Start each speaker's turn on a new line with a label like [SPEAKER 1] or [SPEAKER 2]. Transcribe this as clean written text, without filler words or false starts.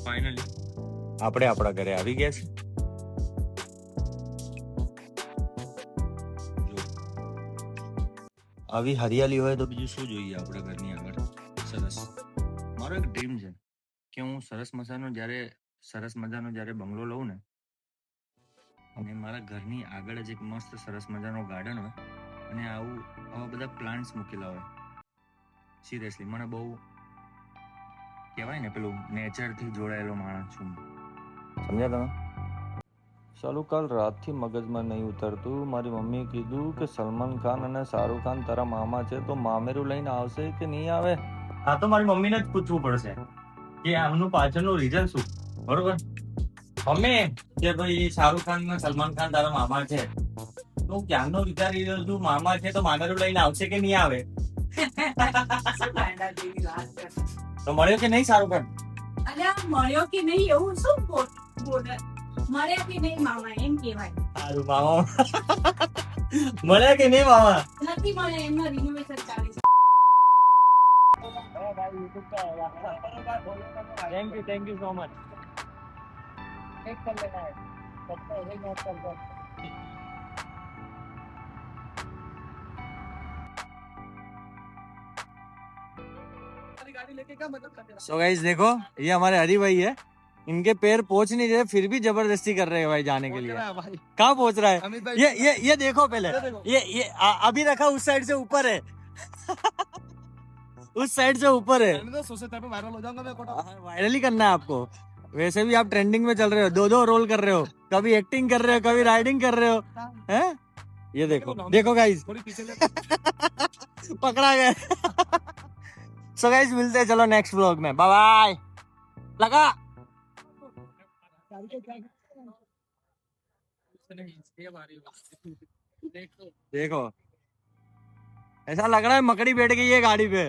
[SPEAKER 1] Finally આપણે આપણા ઘરે આવી ગયા છે. આવી હરિયાળી હોય તો બીજું શું જોઈએ આપણે ઘરની આગળ. સરસ. મારો એક ડ્રીમ છે કે હું સરસ મજાનો જ્યારે બંગલો લઉં ને, અને મારા ઘરની આગળ જ એક મસ્ત સરસ મજાનો ગાર્ડન હોય અને આવા બધા પ્લાન્ટ્સ મૂકેલા હોય. સિરિયસલી મને બહુ કહેવાય ને પેલું નેચરથી જોડાયેલો માણસ છું. સમજ્યા તમે? ચાલુ કાલ રાતથી મગજમાં નહીં ઉતરતું. મારી મમ્મીએ કીધું કે સલમાન ખાન અને શાહરુખ ખાન તારા મામા છે, તો મામેરું લઈને આવશે કે નહીં આવે. હા, તો મારી મમ્મીને જ પૂછવું પડશે કે આમનું પાછળનું રીઝન શું. બરોબર મમ્મી, કે ભાઈ શાહરુખ ખાન અને સલમાન ખાન તારા મામા છે, તો હું ક્યારનો વિચારી રહ્યો છું મામા છે તો મામેરું લઈને આવશે કે નહીં આવે. તો મળ્યો કે નહીં શાહરુખ ખાન?
[SPEAKER 2] અલ્યા મળ્યો કે નહીં એવું શું બોલે? મળ્યા કે નહીં મામા એમ કહેવાય.
[SPEAKER 1] સારું મામા મળ્યા કે નહીં મામા?
[SPEAKER 2] નથી મળે, એમના રિનોવેશન ચાલે છે.
[SPEAKER 1] Thank you so much. So guys देखो, ये हमारे हरी भाई है, इनके पैर पहुंच नहीं रहे फिर भी जबरदस्ती कर रहे हैं भाई जाने के लिए. कहाँ पहुंच रहा है? ये देखो पहले, ये अभी रखा उस साइड से ऊपर है. उस साइड से ऊपर है. वायरल ही करना है आपको. वैसे भी आप ट्रेंडिंग में चल रहे हो, दो रोल कर रहे हो, कभी एक्टिंग कर रहे हो, कभी राइडिंग कर रहे हो, हैं? ये देखो गाइस पकड़ा गया. सो गाइस मिलते हैं चलो नेक्स्ट व्लॉग में. Bye bye. लगा देखो ऐसा लग रहा है मकड़ी बैठ गई है गाड़ी पे.